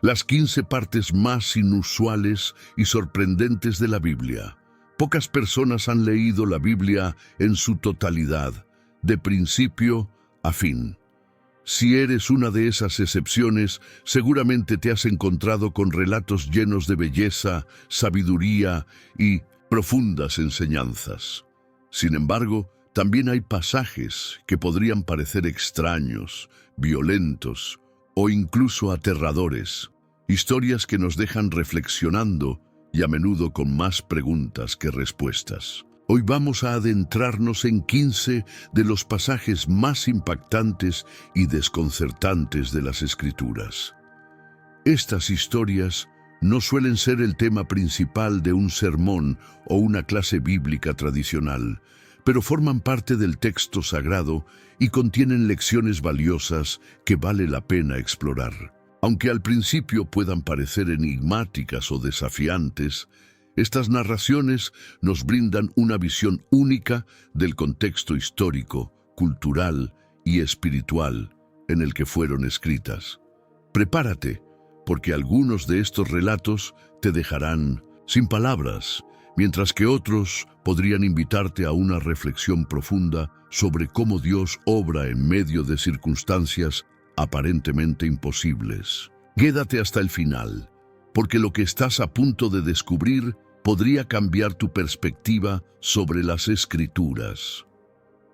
las 15 partes más inusuales y sorprendentes de la Biblia. Pocas personas han leído la Biblia en su totalidad, de principio a fin. Si eres una de esas excepciones, seguramente te has encontrado con relatos llenos de belleza, sabiduría y profundas enseñanzas. Sin embargo, también hay pasajes que podrían parecer extraños, violentos o incluso aterradores. Historias que nos dejan reflexionando y a menudo con más preguntas que respuestas. Hoy vamos a adentrarnos en 15 de los pasajes más impactantes y desconcertantes de las Escrituras. Estas historias no suelen ser el tema principal de un sermón o una clase bíblica tradicional, pero forman parte del texto sagrado y contienen lecciones valiosas que vale la pena explorar. Aunque al principio puedan parecer enigmáticas o desafiantes, estas narraciones nos brindan una visión única del contexto histórico, cultural y espiritual en el que fueron escritas. Prepárate, porque algunos de estos relatos te dejarán sin palabras, mientras que otros podrían invitarte a una reflexión profunda sobre cómo Dios obra en medio de circunstancias aparentemente imposibles. Quédate hasta el final, porque lo que estás a punto de descubrir podría cambiar tu perspectiva sobre las Escrituras.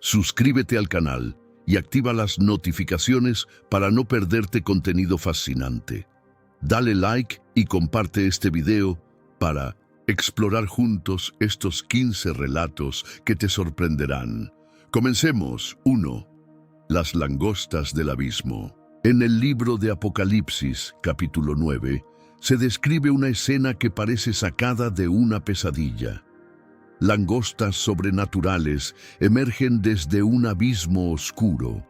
Suscríbete al canal y activa las notificaciones para no perderte contenido fascinante. Dale like y comparte este video para explorar juntos estos 15 relatos que te sorprenderán. Comencemos. 1. Las langostas del abismo. En el libro de Apocalipsis, capítulo 9, se describe una escena que parece sacada de una pesadilla. Langostas sobrenaturales emergen desde un abismo oscuro.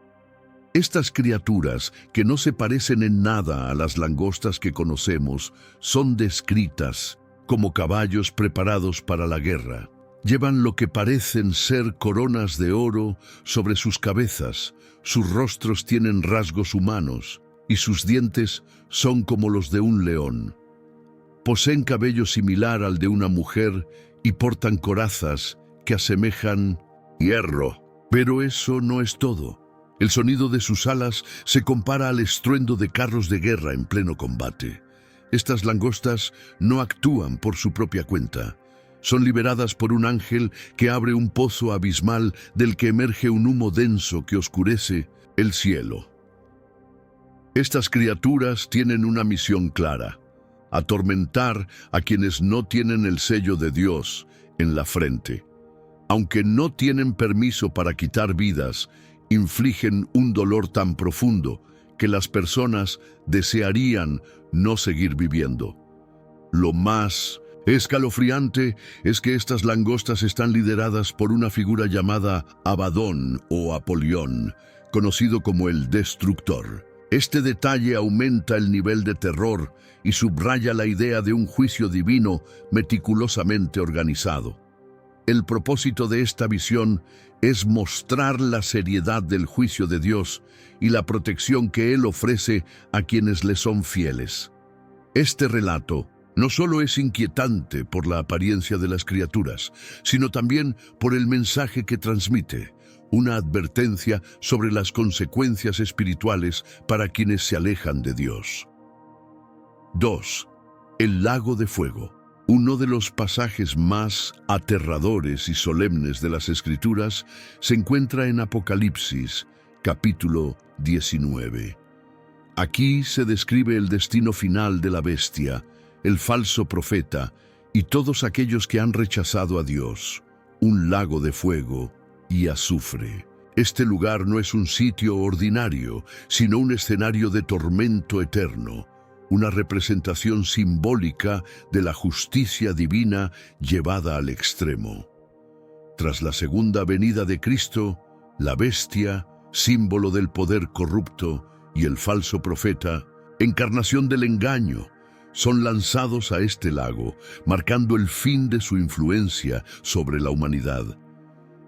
Estas criaturas, que no se parecen en nada a las langostas que conocemos, son descritas como caballos preparados para la guerra. Llevan lo que parecen ser coronas de oro sobre sus cabezas, sus rostros tienen rasgos humanos y sus dientes son como los de un león. Poseen cabello similar al de una mujer y portan corazas que asemejan hierro. Pero eso no es todo. El sonido de sus alas se compara al estruendo de carros de guerra en pleno combate. Estas langostas no actúan por su propia cuenta. Son liberadas por un ángel que abre un pozo abismal del que emerge un humo denso que oscurece el cielo. Estas criaturas tienen una misión clara: atormentar a quienes no tienen el sello de Dios en la frente. Aunque no tienen permiso para quitar vidas, infligen un dolor tan profundo que las personas desearían no seguir viviendo. Lo más escalofriante es que estas langostas están lideradas por una figura llamada Abadón o Apolión, conocido como el Destructor. Este detalle aumenta el nivel de terror y subraya la idea de un juicio divino meticulosamente organizado. El propósito de esta visión es mostrar la seriedad del juicio de Dios y la protección que Él ofrece a quienes le son fieles. Este relato no solo es inquietante por la apariencia de las criaturas, sino también por el mensaje que transmite, una advertencia sobre las consecuencias espirituales para quienes se alejan de Dios. 2. El lago de fuego. Uno de los pasajes más aterradores y solemnes de las Escrituras se encuentra en Apocalipsis, capítulo 19. Aquí se describe el destino final de la bestia, el falso profeta y todos aquellos que han rechazado a Dios, un lago de fuego y azufre. Este lugar no es un sitio ordinario, sino un escenario de tormento eterno, una representación simbólica de la justicia divina llevada al extremo. Tras la segunda venida de Cristo, la bestia, símbolo del poder corrupto, y el falso profeta, encarnación del engaño, son lanzados a este lago, marcando el fin de su influencia sobre la humanidad.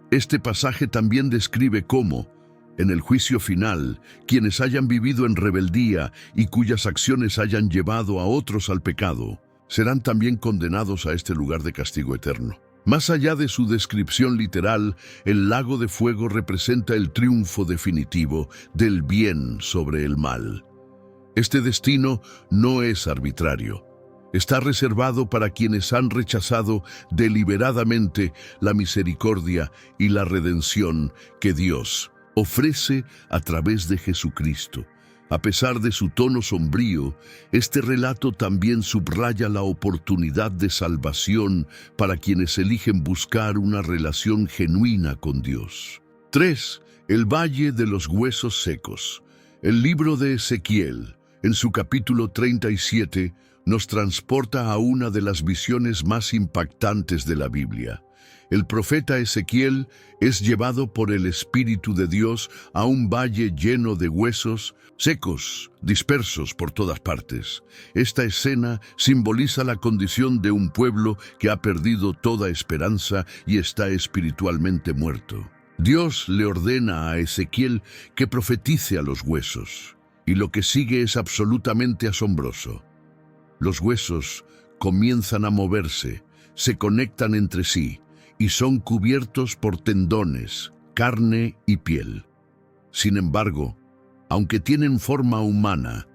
Este pasaje también describe cómo, En el juicio final, quienes hayan vivido en rebeldía y cuyas acciones hayan llevado a otros al pecado, serán también condenados a este lugar de castigo eterno. Más allá de su descripción literal, el lago de fuego representa el triunfo definitivo del bien sobre el mal. Este destino no es arbitrario. Está reservado para quienes han rechazado deliberadamente la misericordia y la redención que Dios ofrece a través de Jesucristo. A pesar de su tono sombrío, este relato también subraya la oportunidad de salvación para quienes eligen buscar una relación genuina con Dios. 3. El Valle de los Huesos Secos. El libro de Ezequiel, en su capítulo 37, nos transporta a una de las visiones más impactantes de la Biblia. El profeta Ezequiel es llevado por el Espíritu de Dios a un valle lleno de huesos secos, dispersos por todas partes. Esta escena simboliza la condición de un pueblo que ha perdido toda esperanza y está espiritualmente muerto. Dios le ordena a Ezequiel que profetice a los huesos, y lo que sigue es absolutamente asombroso. Los huesos comienzan a moverse, se conectan entre sí, y son cubiertos por tendones, carne y piel. Sin embargo, aunque tienen forma humana,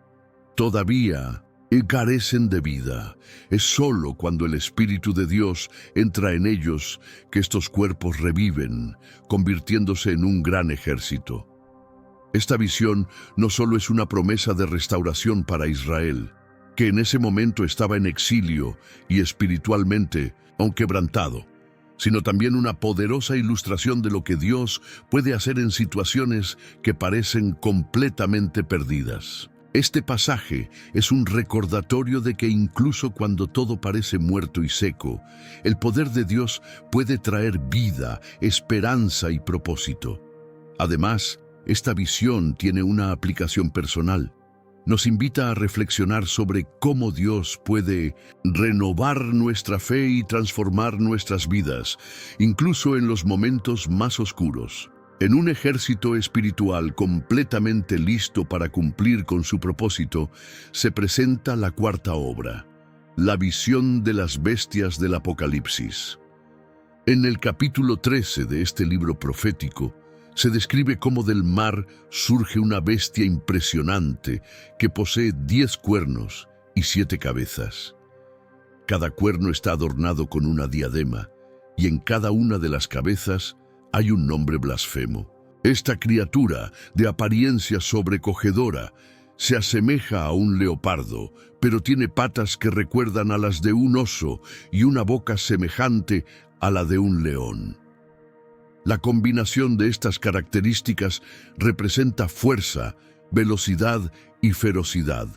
todavía carecen de vida. Es solo cuando el Espíritu de Dios entra en ellos que estos cuerpos reviven, convirtiéndose en un gran ejército. Esta visión no solo es una promesa de restauración para Israel, que en ese momento estaba en exilio y espiritualmente quebrantado, sino también una poderosa ilustración de lo que Dios puede hacer en situaciones que parecen completamente perdidas. Este pasaje es un recordatorio de que incluso cuando todo parece muerto y seco, el poder de Dios puede traer vida, esperanza y propósito. Además, esta visión tiene una aplicación personal. Nos invita a reflexionar sobre cómo Dios puede renovar nuestra fe y transformar nuestras vidas, incluso en los momentos más oscuros. En un ejército espiritual completamente listo para cumplir con su propósito, se presenta la cuarta obra, la visión de las bestias del Apocalipsis. En el capítulo 13 de este libro profético, se describe cómo del mar surge una bestia impresionante que posee 10 cuernos y 7 cabezas. Cada cuerno está adornado con una diadema, y en cada una de las cabezas hay un nombre blasfemo. Esta criatura, de apariencia sobrecogedora, se asemeja a un leopardo, pero tiene patas que recuerdan a las de un oso y una boca semejante a la de un león. La combinación de estas características representa fuerza, velocidad y ferocidad,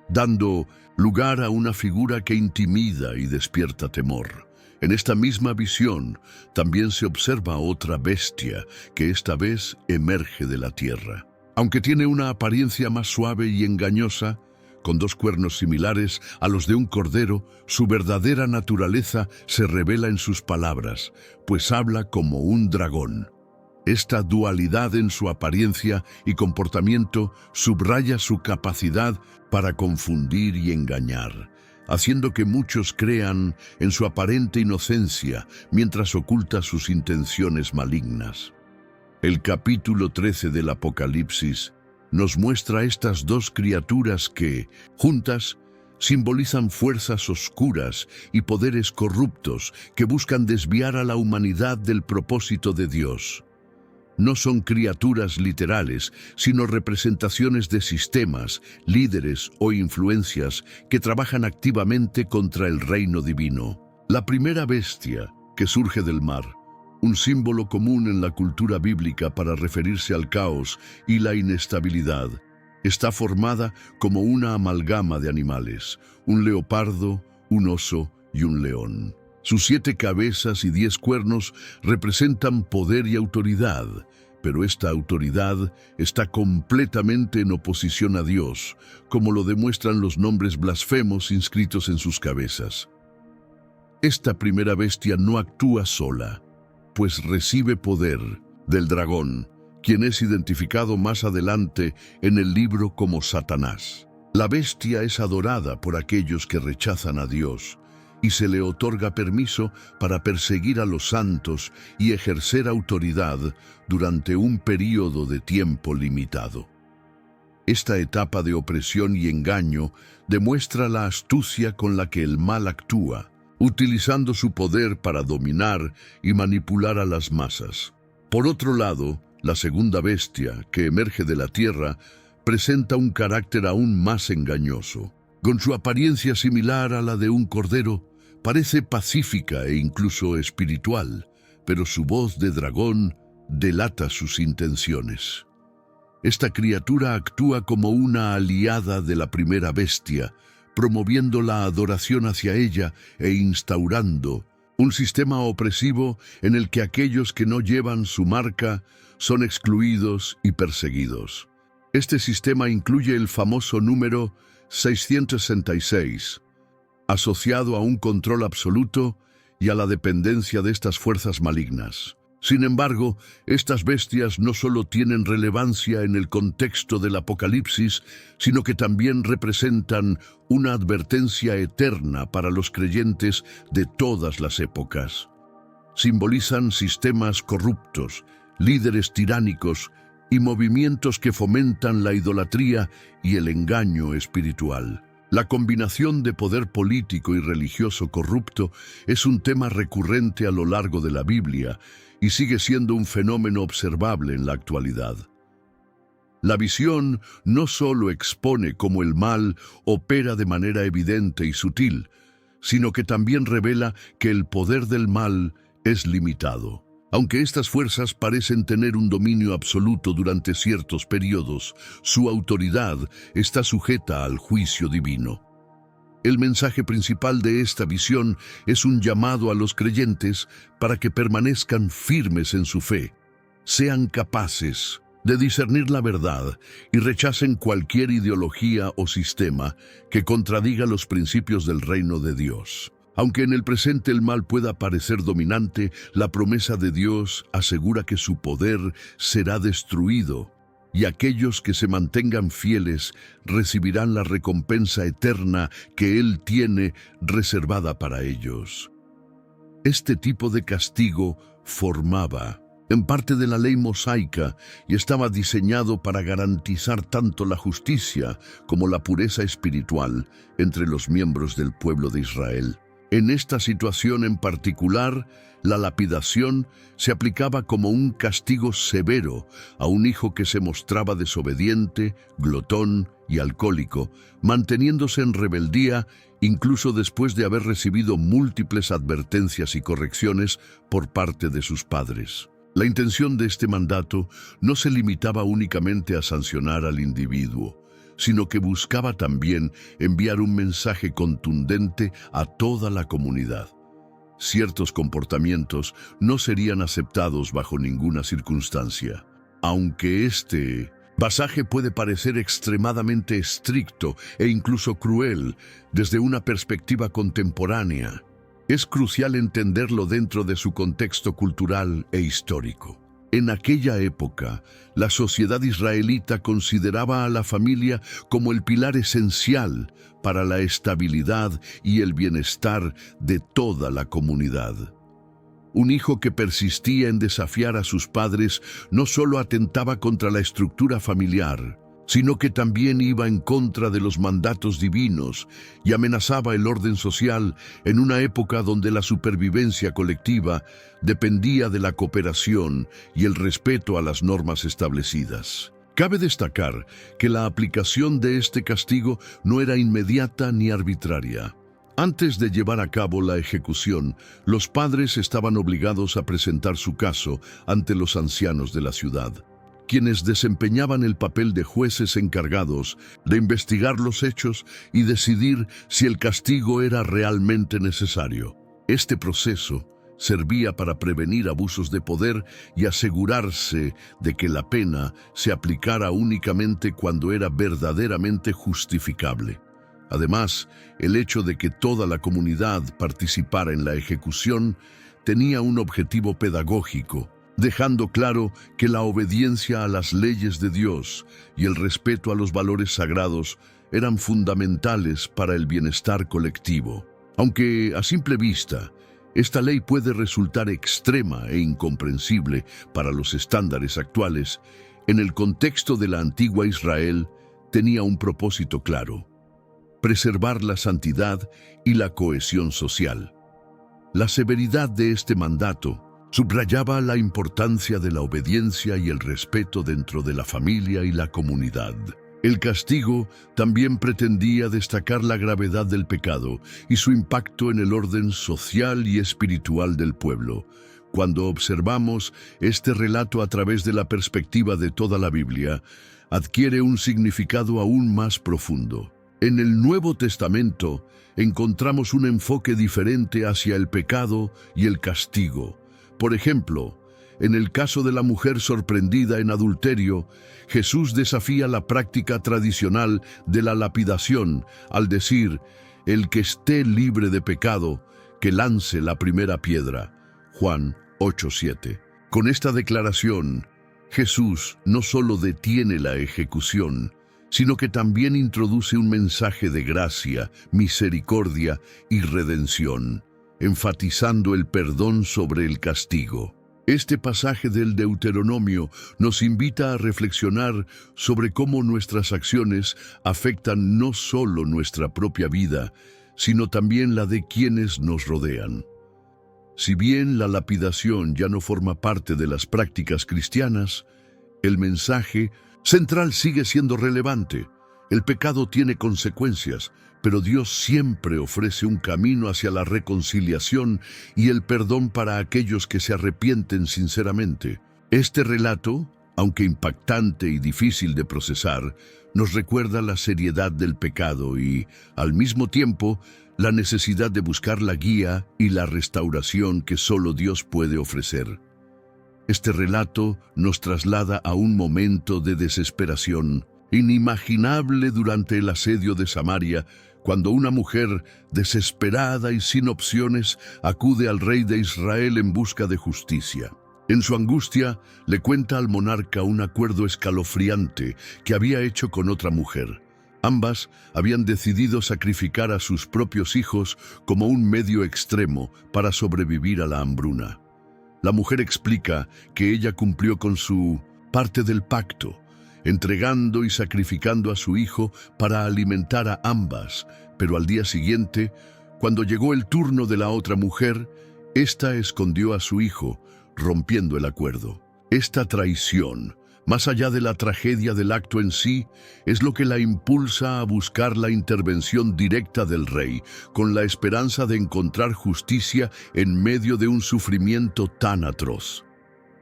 dando lugar a una figura que intimida y despierta temor. En esta misma visión también se observa otra bestia que esta vez emerge de la tierra. Aunque tiene una apariencia más suave y engañosa, con 2 cuernos similares a los de un cordero, su verdadera naturaleza se revela en sus palabras, pues habla como un dragón. Esta dualidad en su apariencia y comportamiento subraya su capacidad para confundir y engañar, haciendo que muchos crean en su aparente inocencia mientras oculta sus intenciones malignas. El capítulo 13 del Apocalipsis nos muestra estas 2 criaturas que, juntas, simbolizan fuerzas oscuras y poderes corruptos que buscan desviar a la humanidad del propósito de Dios. No son criaturas literales, sino representaciones de sistemas, líderes o influencias que trabajan activamente contra el reino divino. La primera bestia, que surge del mar, un símbolo común en la cultura bíblica para referirse al caos y la inestabilidad, está formada como una amalgama de animales, un leopardo, un oso y un león. Sus 7 cabezas y 10 cuernos representan poder y autoridad, pero esta autoridad está completamente en oposición a Dios, como lo demuestran los nombres blasfemos inscritos en sus cabezas. Esta primera bestia no actúa sola, pues recibe poder del dragón, quien es identificado más adelante en el libro como Satanás. La bestia es adorada por aquellos que rechazan a Dios y se le otorga permiso para perseguir a los santos y ejercer autoridad durante un período de tiempo limitado. Esta etapa de opresión y engaño demuestra la astucia con la que el mal actúa, utilizando su poder para dominar y manipular a las masas. Por otro lado, la segunda bestia, que emerge de la tierra, presenta un carácter aún más engañoso. Con su apariencia similar a la de un cordero, parece pacífica e incluso espiritual, pero su voz de dragón delata sus intenciones. Esta criatura actúa como una aliada de la primera bestia, promoviendo la adoración hacia ella e instaurando un sistema opresivo en el que aquellos que no llevan su marca son excluidos y perseguidos. Este sistema incluye el famoso número 666, asociado a un control absoluto y a la dependencia de estas fuerzas malignas. Sin embargo, estas bestias no solo tienen relevancia en el contexto del Apocalipsis, sino que también representan una advertencia eterna para los creyentes de todas las épocas. Simbolizan sistemas corruptos, líderes tiránicos y movimientos que fomentan la idolatría y el engaño espiritual. La combinación de poder político y religioso corrupto es un tema recurrente a lo largo de la Biblia y sigue siendo un fenómeno observable en la actualidad. La visión no solo expone cómo el mal opera de manera evidente y sutil, sino que también revela que el poder del mal es limitado. Aunque estas fuerzas parecen tener un dominio absoluto durante ciertos periodos, su autoridad está sujeta al juicio divino. El mensaje principal de esta visión es un llamado a los creyentes para que permanezcan firmes en su fe, sean capaces de discernir la verdad y rechacen cualquier ideología o sistema que contradiga los principios del reino de Dios. Aunque en el presente el mal pueda parecer dominante, la promesa de Dios asegura que su poder será destruido y aquellos que se mantengan fieles recibirán la recompensa eterna que Él tiene reservada para ellos. Este tipo de castigo formaba en parte de la ley mosaica y estaba diseñado para garantizar tanto la justicia como la pureza espiritual entre los miembros del pueblo de Israel. En esta situación en particular, la lapidación se aplicaba como un castigo severo a un hijo que se mostraba desobediente, glotón y alcohólico, manteniéndose en rebeldía incluso después de haber recibido múltiples advertencias y correcciones por parte de sus padres. La intención de este mandato no se limitaba únicamente a sancionar al individuo, sino que buscaba también enviar un mensaje contundente a toda la comunidad. Ciertos comportamientos no serían aceptados bajo ninguna circunstancia. Aunque este pasaje puede parecer extremadamente estricto e incluso cruel desde una perspectiva contemporánea, es crucial entenderlo dentro de su contexto cultural e histórico. En aquella época, la sociedad israelita consideraba a la familia como el pilar esencial para la estabilidad y el bienestar de toda la comunidad. Un hijo que persistía en desafiar a sus padres no solo atentaba contra la estructura familiar, sino que también iba en contra de los mandatos divinos y amenazaba el orden social en una época donde la supervivencia colectiva dependía de la cooperación y el respeto a las normas establecidas. Cabe destacar que la aplicación de este castigo no era inmediata ni arbitraria. Antes de llevar a cabo la ejecución, los padres estaban obligados a presentar su caso ante los ancianos de la ciudad, quienes desempeñaban el papel de jueces encargados de investigar los hechos y decidir si el castigo era realmente necesario. Este proceso servía para prevenir abusos de poder y asegurarse de que la pena se aplicara únicamente cuando era verdaderamente justificable. Además, el hecho de que toda la comunidad participara en la ejecución tenía un objetivo pedagógico, dejando claro que la obediencia a las leyes de Dios y el respeto a los valores sagrados eran fundamentales para el bienestar colectivo. Aunque a simple vista, esta ley puede resultar extrema e incomprensible para los estándares actuales, en el contexto de la antigua Israel tenía un propósito claro: preservar la santidad y la cohesión social. La severidad de este mandato subrayaba la importancia de la obediencia y el respeto dentro de la familia y la comunidad. El castigo también pretendía destacar la gravedad del pecado y su impacto en el orden social y espiritual del pueblo. Cuando observamos este relato a través de la perspectiva de toda la Biblia, adquiere un significado aún más profundo. En el Nuevo Testamento encontramos un enfoque diferente hacia el pecado y el castigo. Por ejemplo, en el caso de la mujer sorprendida en adulterio, Jesús desafía la práctica tradicional de la lapidación al decir: el que esté libre de pecado, que lance la primera piedra. Juan 8:7. Con esta declaración, Jesús no solo detiene la ejecución, sino que también introduce un mensaje de gracia, misericordia y redención, enfatizando el perdón sobre el castigo. Este pasaje del Deuteronomio nos invita a reflexionar sobre cómo nuestras acciones afectan no solo nuestra propia vida, sino también la de quienes nos rodean. Si bien la lapidación ya no forma parte de las prácticas cristianas, el mensaje central sigue siendo relevante. El pecado tiene consecuencias, pero Dios siempre ofrece un camino hacia la reconciliación y el perdón para aquellos que se arrepienten sinceramente. Este relato, aunque impactante y difícil de procesar, nos recuerda la seriedad del pecado y, al mismo tiempo, la necesidad de buscar la guía y la restauración que solo Dios puede ofrecer. Este relato nos traslada a un momento de desesperación inimaginable durante el asedio de Samaria, cuando una mujer, desesperada y sin opciones, acude al rey de Israel en busca de justicia. En su angustia, le cuenta al monarca un acuerdo escalofriante que había hecho con otra mujer. Ambas habían decidido sacrificar a sus propios hijos como un medio extremo para sobrevivir a la hambruna. La mujer explica que ella cumplió con su parte del pacto, entregando y sacrificando a su hijo para alimentar a ambas, pero al día siguiente, cuando llegó el turno de la otra mujer, ésta escondió a su hijo, rompiendo el acuerdo. Esta traición, más allá de la tragedia del acto en sí, es lo que la impulsa a buscar la intervención directa del rey, con la esperanza de encontrar justicia en medio de un sufrimiento tan atroz.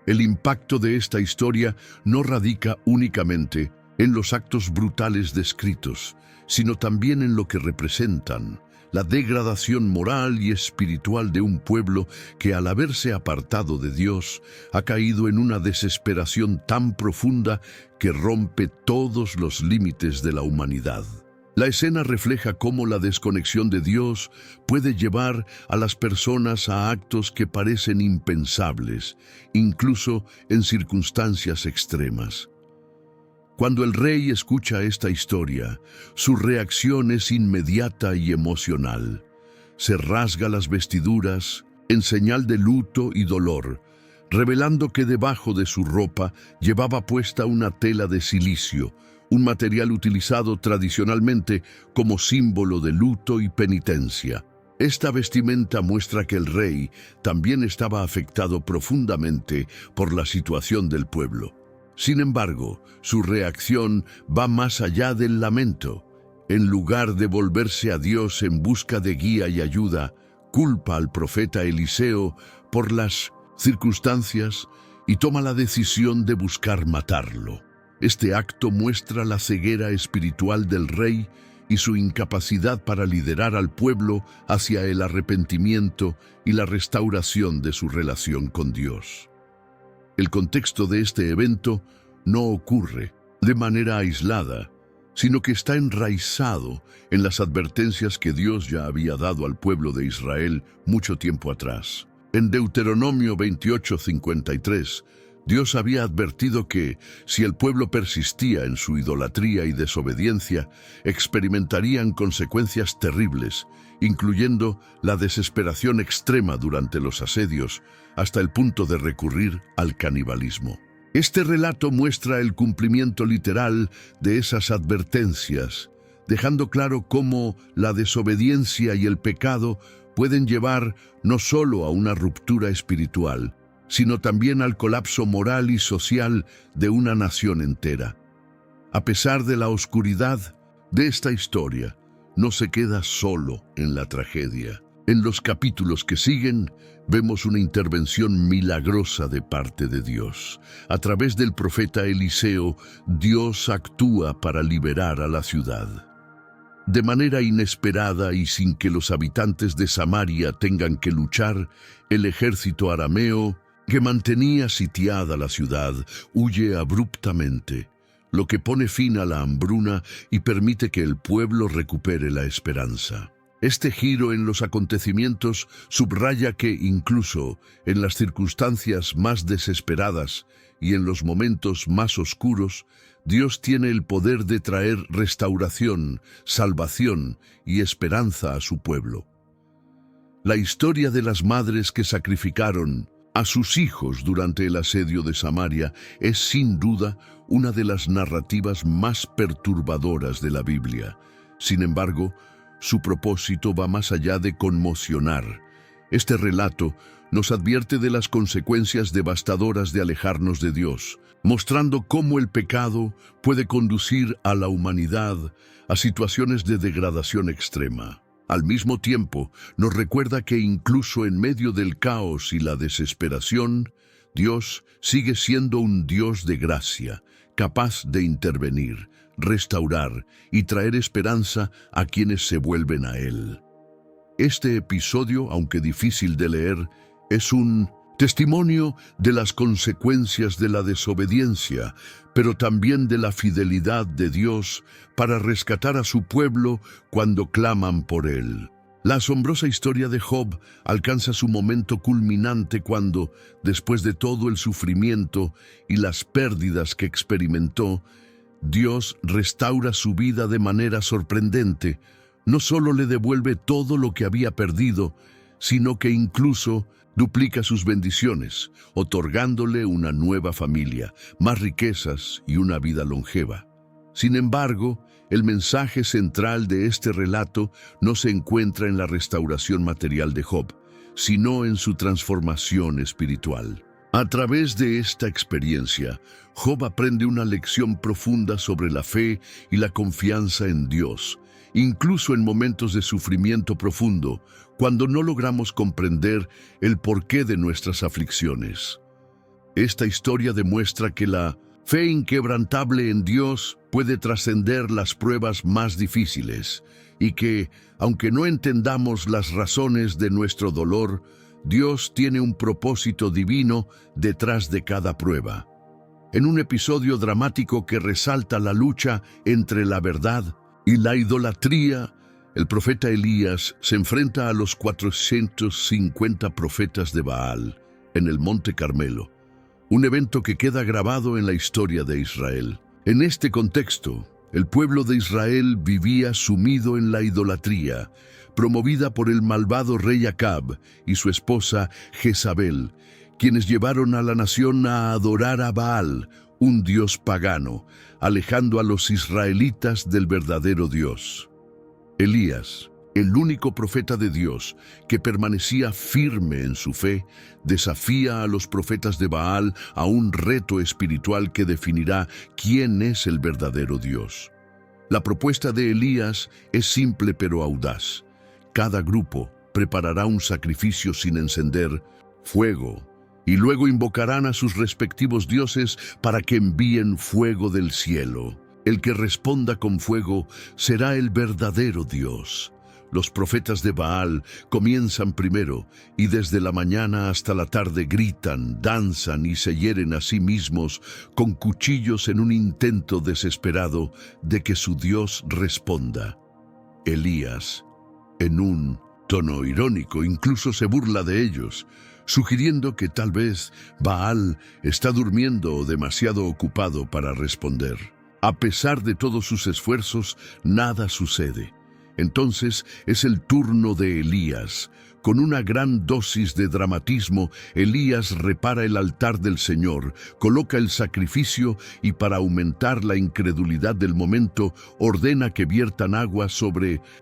El impacto de esta historia no radica únicamente en los actos brutales descritos, sino también en lo que representan: la degradación moral y espiritual de un pueblo que, al haberse apartado de Dios, ha caído en una desesperación tan profunda que rompe todos los límites de la humanidad. La escena refleja cómo la desconexión de Dios puede llevar a las personas a actos que parecen impensables, incluso en circunstancias extremas. Cuando el rey escucha esta historia, su reacción es inmediata y emocional. Se rasga las vestiduras en señal de luto y dolor, revelando que debajo de su ropa llevaba puesta una tela de silicio, un material utilizado tradicionalmente como símbolo de luto y penitencia. Esta vestimenta muestra que el rey también estaba afectado profundamente por la situación del pueblo. Sin embargo, su reacción va más allá del lamento. En lugar de volverse a Dios en busca de guía y ayuda, culpa al profeta Eliseo por las circunstancias y toma la decisión de buscar matarlo. Este acto muestra la ceguera espiritual del rey y su incapacidad para liderar al pueblo hacia el arrepentimiento y la restauración de su relación con Dios. El contexto de este evento no ocurre de manera aislada, sino que está enraizado en las advertencias que Dios ya había dado al pueblo de Israel mucho tiempo atrás. En Deuteronomio 28:53, Dios había advertido que, si el pueblo persistía en su idolatría y desobediencia, experimentarían consecuencias terribles, incluyendo la desesperación extrema durante los asedios, hasta el punto de recurrir al canibalismo. Este relato muestra el cumplimiento literal de esas advertencias, dejando claro cómo la desobediencia y el pecado pueden llevar no solo a una ruptura espiritual, sino también al colapso moral y social de una nación entera. A pesar de la oscuridad de esta historia, no se queda solo en la tragedia. En los capítulos que siguen, vemos una intervención milagrosa de parte de Dios. A través del profeta Eliseo, Dios actúa para liberar a la ciudad. De manera inesperada y sin que los habitantes de Samaria tengan que luchar, el ejército arameo, que mantenía sitiada la ciudad, huye abruptamente, lo que pone fin a la hambruna y permite que el pueblo recupere la esperanza. Este giro en los acontecimientos subraya que incluso en las circunstancias más desesperadas y en los momentos más oscuros, Dios tiene el poder de traer restauración, salvación y esperanza a su pueblo. La historia de las madres que sacrificaron a sus hijos durante el asedio de Samaria es sin duda una de las narrativas más perturbadoras de la Biblia. Sin embargo, su propósito va más allá de conmocionar. Este relato nos advierte de las consecuencias devastadoras de alejarnos de Dios, mostrando cómo el pecado puede conducir a la humanidad a situaciones de degradación extrema. Al mismo tiempo, nos recuerda que incluso en medio del caos y la desesperación, Dios sigue siendo un Dios de gracia, capaz de intervenir, restaurar y traer esperanza a quienes se vuelven a Él. Este episodio, aunque difícil de leer, es un testimonio de las consecuencias de la desobediencia, pero también de la fidelidad de Dios para rescatar a su pueblo cuando claman por Él. La asombrosa historia de Job alcanza su momento culminante cuando, después de todo el sufrimiento y las pérdidas que experimentó, Dios restaura su vida de manera sorprendente. No solo le devuelve todo lo que había perdido, sino que incluso duplica sus bendiciones, otorgándole una nueva familia, más riquezas y una vida longeva. Sin embargo, el mensaje central de este relato no se encuentra en la restauración material de Job, sino en su transformación espiritual. A través de esta experiencia, Job aprende una lección profunda sobre la fe y la confianza en Dios, incluso en momentos de sufrimiento profundo, cuando no logramos comprender el porqué de nuestras aflicciones. Esta historia demuestra que la fe inquebrantable en Dios puede trascender las pruebas más difíciles y que, aunque no entendamos las razones de nuestro dolor, Dios tiene un propósito divino detrás de cada prueba. En un episodio dramático que resalta la lucha entre la verdad y la idolatría, el profeta Elías se enfrenta a los 450 profetas de Baal en el Monte Carmelo, un evento que queda grabado en la historia de Israel. En este contexto, el pueblo de Israel vivía sumido en la idolatría, promovida por el malvado rey Acab y su esposa Jezabel, quienes llevaron a la nación a adorar a Baal, un dios pagano, alejando a los israelitas del verdadero Dios. Elías, el único profeta de Dios que permanecía firme en su fe, desafía a los profetas de Baal a un reto espiritual que definirá quién es el verdadero Dios. La propuesta de Elías es simple pero audaz. Cada grupo preparará un sacrificio sin encender fuego, y luego invocarán a sus respectivos dioses para que envíen fuego del cielo. El que responda con fuego será el verdadero Dios. Los profetas de Baal comienzan primero y desde la mañana hasta la tarde gritan, danzan y se hieren a sí mismos con cuchillos en un intento desesperado de que su Dios responda. Elías, en un tono irónico, incluso se burla de ellos, sugiriendo que tal vez Baal está durmiendo o demasiado ocupado para responder. A pesar de todos sus esfuerzos, nada sucede. Entonces es el turno de Elías. Con una gran dosis de dramatismo, Elías repara el altar del Señor, coloca el sacrificio y para aumentar la incredulidad del momento, ordena que viertan agua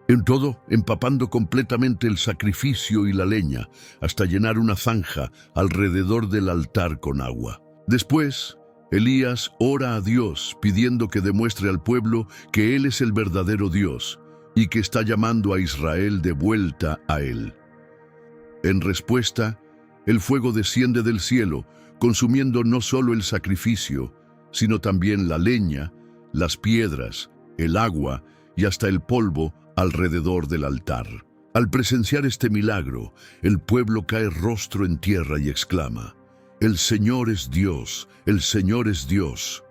en todo, empapando completamente el sacrificio y la leña, hasta llenar una zanja alrededor del altar con agua. Después, Elías ora a Dios pidiendo que demuestre al pueblo que Él es el verdadero Dios y que está llamando a Israel de vuelta a Él. En respuesta, el fuego desciende del cielo, consumiendo no solo el sacrificio, sino también la leña, las piedras, el agua y hasta el polvo alrededor del altar. Al presenciar este milagro, el pueblo cae rostro en tierra y exclama: «El Señor es Dios, el Señor es Dios».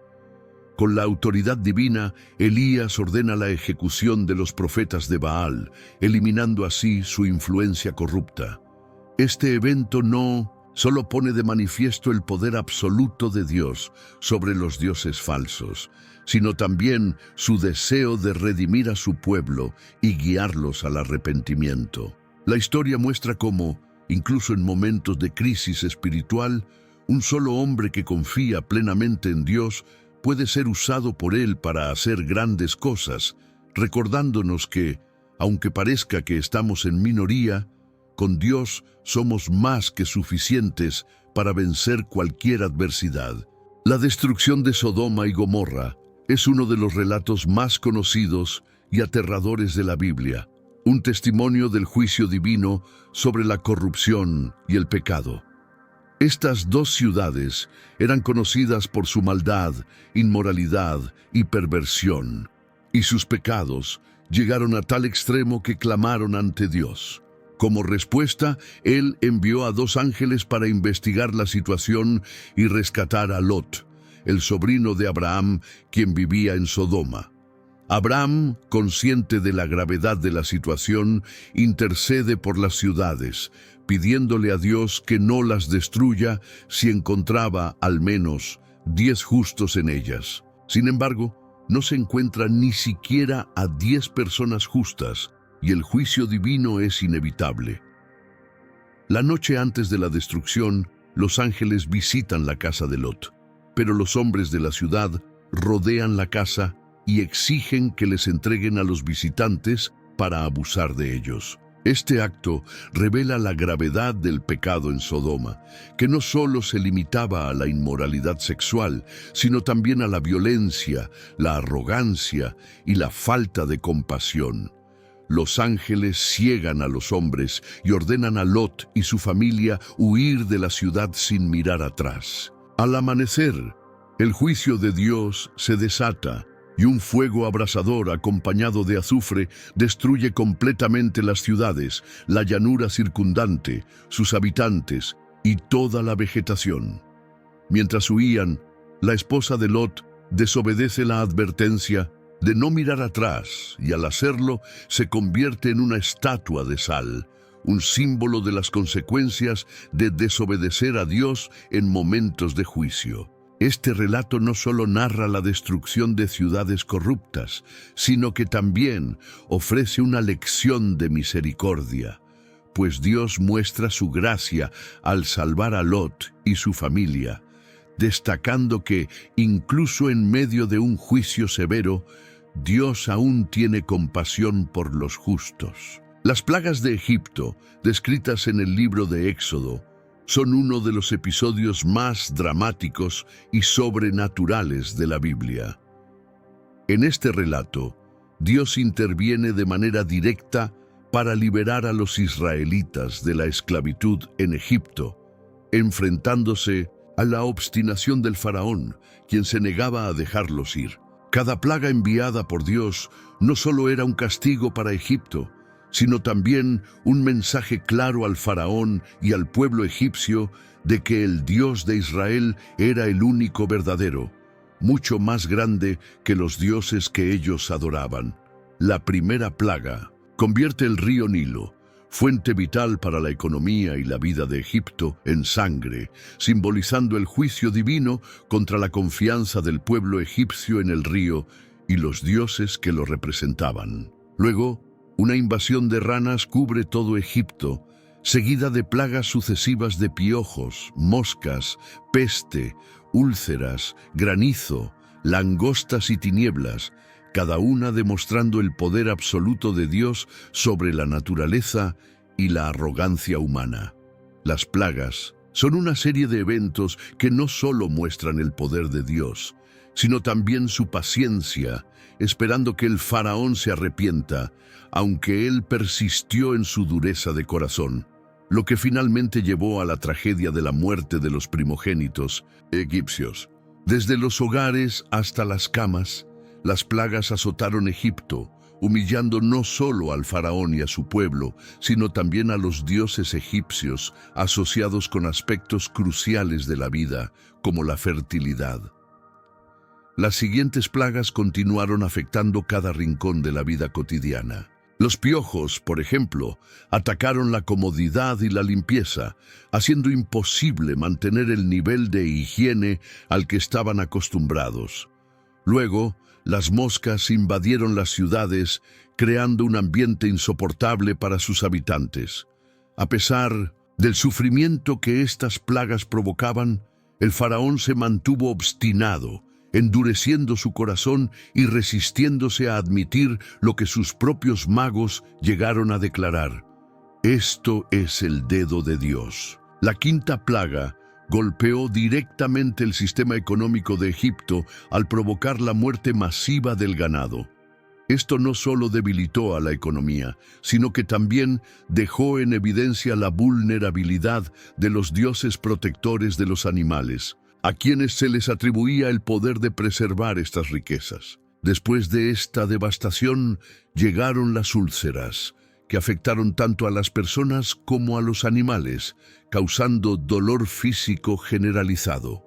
Con la autoridad divina, Elías ordena la ejecución de los profetas de Baal, eliminando así su influencia corrupta. Este evento no solo pone de manifiesto el poder absoluto de Dios sobre los dioses falsos, sino también su deseo de redimir a su pueblo y guiarlos al arrepentimiento. La historia muestra cómo, incluso en momentos de crisis espiritual, un solo hombre que confía plenamente en Dios puede ser usado por Él para hacer grandes cosas, recordándonos que, aunque parezca que estamos en minoría, con Dios somos más que suficientes para vencer cualquier adversidad. La destrucción de Sodoma y Gomorra es uno de los relatos más conocidos y aterradores de la Biblia, un testimonio del juicio divino sobre la corrupción y el pecado. Estas dos ciudades eran conocidas por su maldad, inmoralidad y perversión, y sus pecados llegaron a tal extremo que clamaron ante Dios. Como respuesta, Él envió a 2 ángeles para investigar la situación y rescatar a Lot, el sobrino de Abraham, quien vivía en Sodoma. Abraham, consciente de la gravedad de la situación, intercede por las ciudades, pidiéndole a Dios que no las destruya si encontraba al menos 10 justos en ellas. Sin embargo, no se encuentra ni siquiera a 10 personas justas, y el juicio divino es inevitable. La noche antes de la destrucción, los ángeles visitan la casa de Lot, pero los hombres de la ciudad rodean la casa y exigen que les entreguen a los visitantes para abusar de ellos. Este acto revela la gravedad del pecado en Sodoma, que no solo se limitaba a la inmoralidad sexual, sino también a la violencia, la arrogancia y la falta de compasión. Los ángeles ciegan a los hombres y ordenan a Lot y su familia huir de la ciudad sin mirar atrás. Al amanecer, el juicio de Dios se desata y un fuego abrasador acompañado de azufre destruye completamente las ciudades, la llanura circundante, sus habitantes y toda la vegetación. Mientras huían, la esposa de Lot desobedece la advertencia de no mirar atrás y al hacerlo se convierte en una estatua de sal, un símbolo de las consecuencias de desobedecer a Dios en momentos de juicio. Este relato no solo narra la destrucción de ciudades corruptas, sino que también ofrece una lección de misericordia, pues Dios muestra su gracia al salvar a Lot y su familia, destacando que, incluso en medio de un juicio severo, Dios aún tiene compasión por los justos. Las plagas de Egipto, descritas en el libro de Éxodo, son uno de los episodios más dramáticos y sobrenaturales de la Biblia. En este relato, Dios interviene de manera directa para liberar a los israelitas de la esclavitud en Egipto, enfrentándose a la obstinación del faraón, quien se negaba a dejarlos ir. Cada plaga enviada por Dios no solo era un castigo para Egipto, sino también un mensaje claro al faraón y al pueblo egipcio de que el Dios de Israel era el único verdadero, mucho más grande que los dioses que ellos adoraban. La primera plaga convierte el río Nilo, fuente vital para la economía y la vida de Egipto, en sangre, simbolizando el juicio divino contra la confianza del pueblo egipcio en el río y los dioses que lo representaban. Luego, una invasión de ranas cubre todo Egipto, seguida de plagas sucesivas de piojos, moscas, peste, úlceras, granizo, langostas y tinieblas, cada una demostrando el poder absoluto de Dios sobre la naturaleza y la arrogancia humana. Las plagas son una serie de eventos que no solo muestran el poder de Dios, sino también su paciencia, esperando que el faraón se arrepienta, aunque él persistió en su dureza de corazón, lo que finalmente llevó a la tragedia de la muerte de los primogénitos egipcios. Desde los hogares hasta las camas, las plagas azotaron Egipto, humillando no solo al faraón y a su pueblo, sino también a los dioses egipcios asociados con aspectos cruciales de la vida, como la fertilidad. Las siguientes plagas continuaron afectando cada rincón de la vida cotidiana. Los piojos, por ejemplo, atacaron la comodidad y la limpieza, haciendo imposible mantener el nivel de higiene al que estaban acostumbrados. Luego, las moscas invadieron las ciudades, creando un ambiente insoportable para sus habitantes. A pesar del sufrimiento que estas plagas provocaban, el faraón se mantuvo obstinado, endureciendo su corazón y resistiéndose a admitir lo que sus propios magos llegaron a declarar: esto es el dedo de Dios. La quinta plaga golpeó directamente el sistema económico de Egipto al provocar la muerte masiva del ganado. Esto no solo debilitó a la economía, sino que también dejó en evidencia la vulnerabilidad de los dioses protectores de los animales, a quienes se les atribuía el poder de preservar estas riquezas. Después de esta devastación llegaron las úlceras, que afectaron tanto a las personas como a los animales, causando dolor físico generalizado.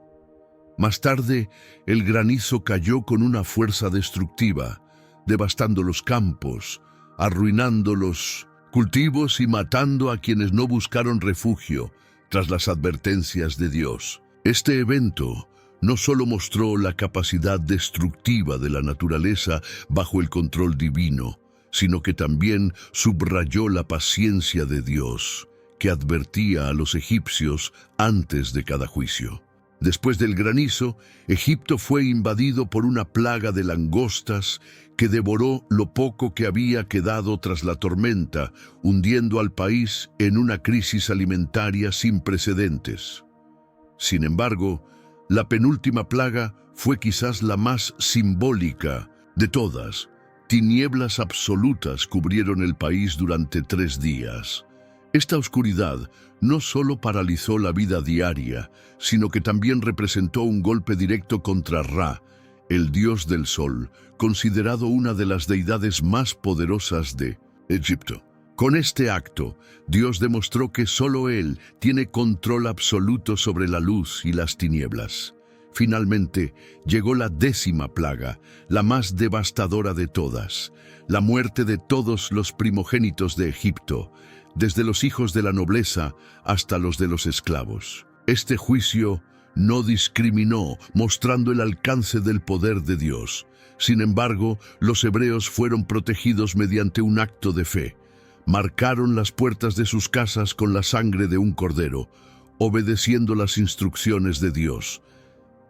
Más tarde, el granizo cayó con una fuerza destructiva, devastando los campos, arruinando los cultivos y matando a quienes no buscaron refugio tras las advertencias de Dios. Este evento no solo mostró la capacidad destructiva de la naturaleza bajo el control divino, sino que también subrayó la paciencia de Dios, que advertía a los egipcios antes de cada juicio. Después del granizo, Egipto fue invadido por una plaga de langostas que devoró lo poco que había quedado tras la tormenta, hundiendo al país en una crisis alimentaria sin precedentes. Sin embargo, la penúltima plaga fue quizás la más simbólica de todas. Tinieblas absolutas cubrieron el país durante 3 días. Esta oscuridad no solo paralizó la vida diaria, sino que también representó un golpe directo contra Ra, el dios del sol, considerado una de las deidades más poderosas de Egipto. Con este acto, Dios demostró que solo Él tiene control absoluto sobre la luz y las tinieblas. Finalmente, llegó la 10ª plaga, la más devastadora de todas, la muerte de todos los primogénitos de Egipto, desde los hijos de la nobleza hasta los de los esclavos. Este juicio no discriminó, mostrando el alcance del poder de Dios. Sin embargo, los hebreos fueron protegidos mediante un acto de fe. Marcaron las puertas de sus casas con la sangre de un cordero, obedeciendo las instrucciones de Dios.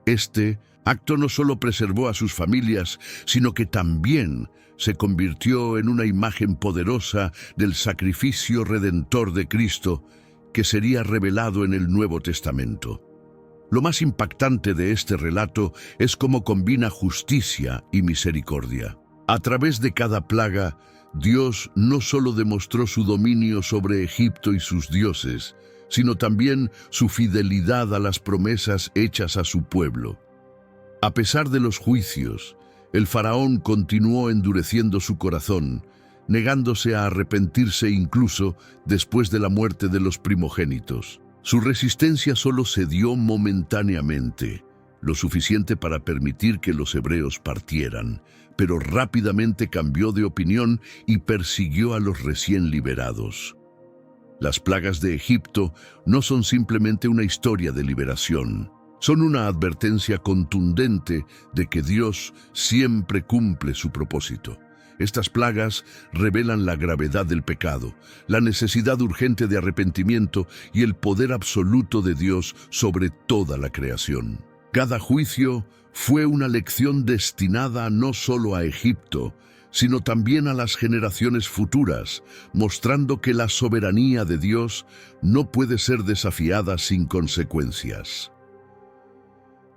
Este acto no solo preservó a sus familias, sino que también se convirtió en una imagen poderosa del sacrificio redentor de Cristo, que sería revelado en el Nuevo Testamento. Lo más impactante de este relato es cómo combina justicia y misericordia. A través de cada plaga, Dios no solo demostró su dominio sobre Egipto y sus dioses, sino también su fidelidad a las promesas hechas a su pueblo. A pesar de los juicios, el faraón continuó endureciendo su corazón, negándose a arrepentirse incluso después de la muerte de los primogénitos. Su resistencia solo cedió momentáneamente, lo suficiente para permitir que los hebreos partieran, pero rápidamente cambió de opinión y persiguió a los recién liberados. Las plagas de Egipto no son simplemente una historia de liberación. Son una advertencia contundente de que Dios siempre cumple su propósito. Estas plagas revelan la gravedad del pecado, la necesidad urgente de arrepentimiento y el poder absoluto de Dios sobre toda la creación. Cada juicio fue una lección destinada no solo a Egipto, sino también a las generaciones futuras, mostrando que la soberanía de Dios no puede ser desafiada sin consecuencias.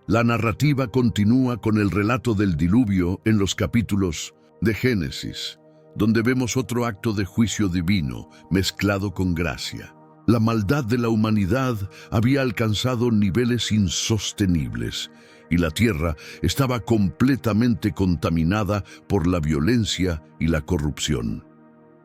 La narrativa continúa con el relato del diluvio en los capítulos de Génesis, donde vemos otro acto de juicio divino mezclado con gracia. La maldad de la humanidad había alcanzado niveles insostenibles y la tierra estaba completamente contaminada por la violencia y la corrupción.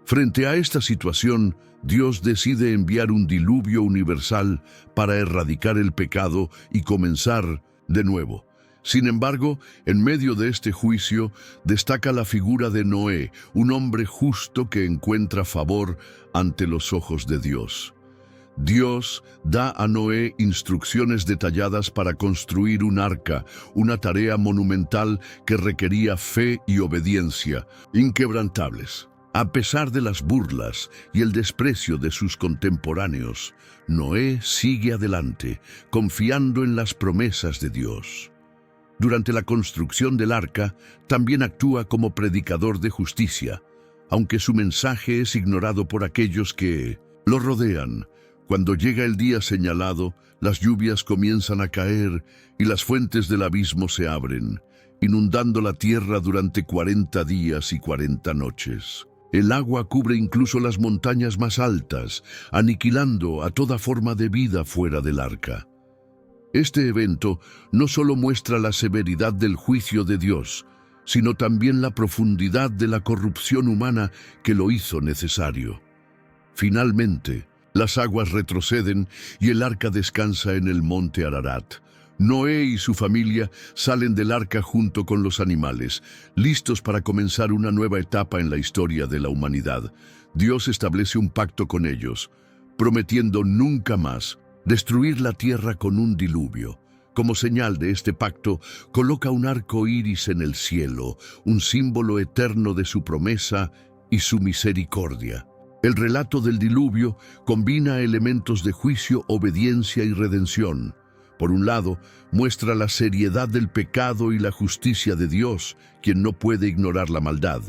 Frente a esta situación, Dios decide enviar un diluvio universal para erradicar el pecado y comenzar de nuevo. Sin embargo, en medio de este juicio, destaca la figura de Noé, un hombre justo que encuentra favor ante los ojos de Dios. Dios da a Noé instrucciones detalladas para construir un arca, una tarea monumental que requería fe y obediencia, inquebrantables. A pesar de las burlas y el desprecio de sus contemporáneos, Noé sigue adelante, confiando en las promesas de Dios. Durante la construcción del arca, también actúa como predicador de justicia, aunque su mensaje es ignorado por aquellos que lo rodean. Cuando llega el día señalado, las lluvias comienzan a caer y las fuentes del abismo se abren, inundando la tierra durante 40 días y 40 noches. El agua cubre incluso las montañas más altas, aniquilando a toda forma de vida fuera del arca. Este evento no solo muestra la severidad del juicio de Dios, sino también la profundidad de la corrupción humana que lo hizo necesario. Finalmente, las aguas retroceden y el arca descansa en el monte Ararat. Noé y su familia salen del arca junto con los animales, listos para comenzar una nueva etapa en la historia de la humanidad. Dios establece un pacto con ellos, prometiendo nunca más destruir la tierra con un diluvio. Como señal de este pacto, coloca un arco iris en el cielo, un símbolo eterno de su promesa y su misericordia. El relato del diluvio combina elementos de juicio, obediencia y redención. Por un lado, muestra la seriedad del pecado y la justicia de Dios, quien no puede ignorar la maldad.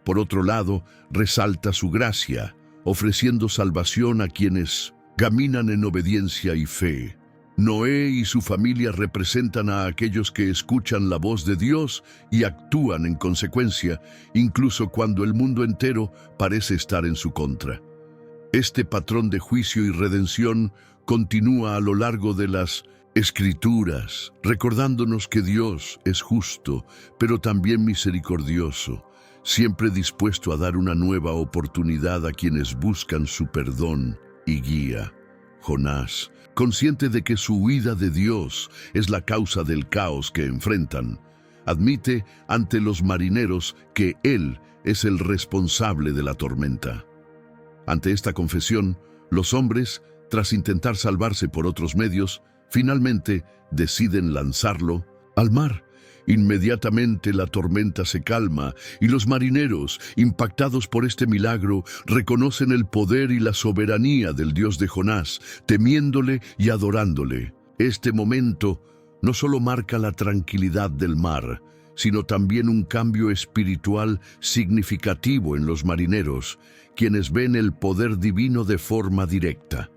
Por otro lado, resalta su gracia, ofreciendo salvación a quienes caminan en obediencia y fe. Noé y su familia representan a aquellos que escuchan la voz de Dios y actúan en consecuencia, incluso cuando el mundo entero parece estar en su contra. Este patrón de juicio y redención continúa a lo largo de las Escrituras, recordándonos que Dios es justo, pero también misericordioso, siempre dispuesto a dar una nueva oportunidad a quienes buscan su perdón y guía. Jonás, consciente de que su huida de Dios es la causa del caos que enfrentan, admite ante los marineros que él es el responsable de la tormenta. Ante esta confesión, los hombres, tras intentar salvarse por otros medios, finalmente deciden lanzarlo al mar. Inmediatamente la tormenta se calma y los marineros, impactados por este milagro, reconocen el poder y la soberanía del Dios de Jonás, temiéndole y adorándole. Este momento no solo marca la tranquilidad del mar, sino también un cambio espiritual significativo en los marineros, quienes ven el poder divino de forma directa.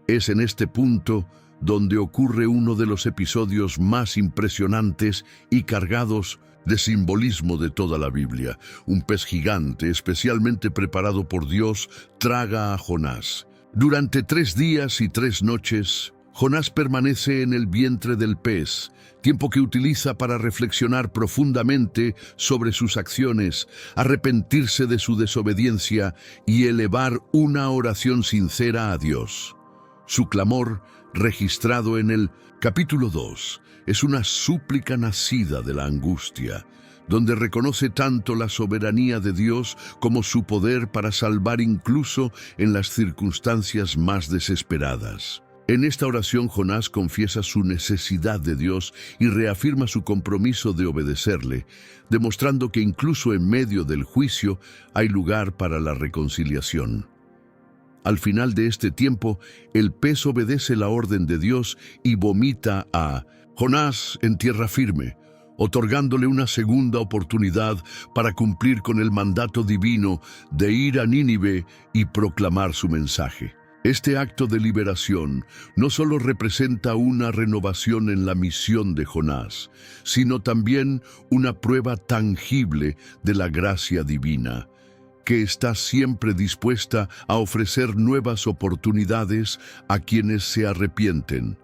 Es en este punto donde ocurre uno de los episodios más impresionantes y cargados de simbolismo de toda la Biblia. Un pez gigante, especialmente preparado por Dios, traga a Jonás. Durante 3 días y 3 noches, Jonás permanece en el vientre del pez, tiempo que utiliza para reflexionar profundamente sobre sus acciones, arrepentirse de su desobediencia y elevar una oración sincera a Dios. Su clamor, registrado en el capítulo 2, es una súplica nacida de la angustia, donde reconoce tanto la soberanía de Dios como su poder para salvar incluso en las circunstancias más desesperadas. En esta oración Jonás confiesa su necesidad de Dios y reafirma su compromiso de obedecerle, demostrando que incluso en medio del juicio hay lugar para la reconciliación. Al final de este tiempo, el pez obedece la orden de Dios y vomita a Jonás en tierra firme, otorgándole una segunda oportunidad para cumplir con el mandato divino de ir a Nínive y proclamar su mensaje. Este acto de liberación no solo representa una renovación en la misión de Jonás, sino también una prueba tangible de la gracia divina, que está siempre dispuesta a ofrecer nuevas oportunidades a quienes se arrepienten.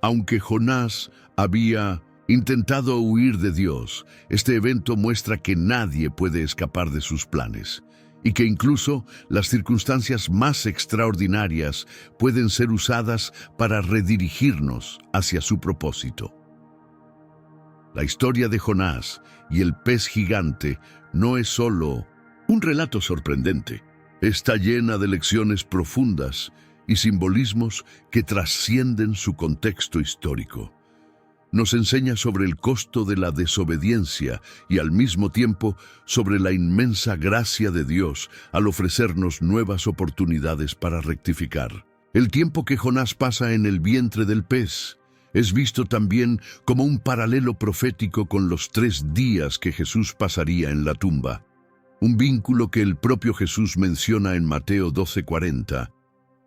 Aunque Jonás había intentado huir de Dios, este evento muestra que nadie puede escapar de sus planes, y que incluso las circunstancias más extraordinarias pueden ser usadas para redirigirnos hacia su propósito. La historia de Jonás y el pez gigante no es solo un relato sorprendente. Está llena de lecciones profundas y simbolismos que trascienden su contexto histórico. Nos enseña sobre el costo de la desobediencia y al mismo tiempo sobre la inmensa gracia de Dios al ofrecernos nuevas oportunidades para rectificar. El tiempo que Jonás pasa en el vientre del pez es visto también como un paralelo profético con los 3 días que Jesús pasaría en la tumba. Un vínculo que el propio Jesús menciona en Mateo 12:40,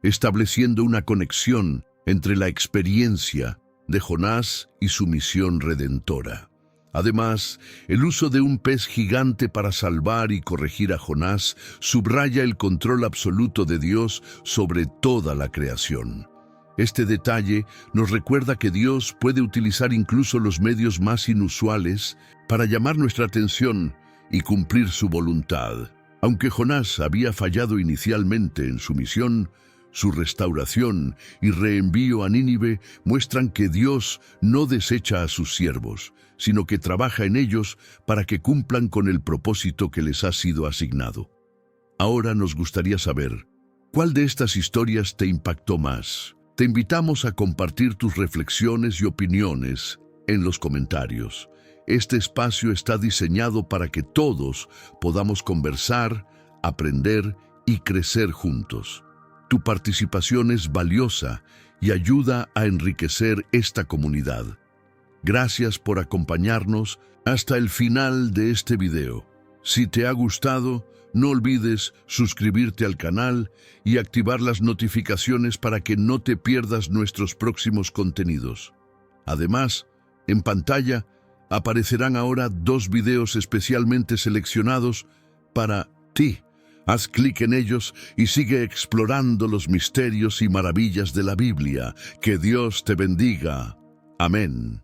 estableciendo una conexión entre la experiencia de Jonás y su misión redentora. Además, el uso de un pez gigante para salvar y corregir a Jonás subraya el control absoluto de Dios sobre toda la creación. Este detalle nos recuerda que Dios puede utilizar incluso los medios más inusuales para llamar nuestra atención y cumplir su voluntad. Aunque Jonás había fallado inicialmente en su misión, su restauración y reenvío a Nínive muestran que Dios no desecha a sus siervos, sino que trabaja en ellos para que cumplan con el propósito que les ha sido asignado. Ahora nos gustaría saber, ¿cuál de estas historias te impactó más? Te invitamos a compartir tus reflexiones y opiniones en los comentarios. Este espacio está diseñado para que todos podamos conversar, aprender y crecer juntos. Tu participación es valiosa y ayuda a enriquecer esta comunidad. Gracias por acompañarnos hasta el final de este video. Si te ha gustado, no olvides suscribirte al canal y activar las notificaciones para que no te pierdas nuestros próximos contenidos. Además, en pantalla aparecerán ahora 2 videos especialmente seleccionados para ti. Haz clic en ellos y sigue explorando los misterios y maravillas de la Biblia. Que Dios te bendiga. Amén.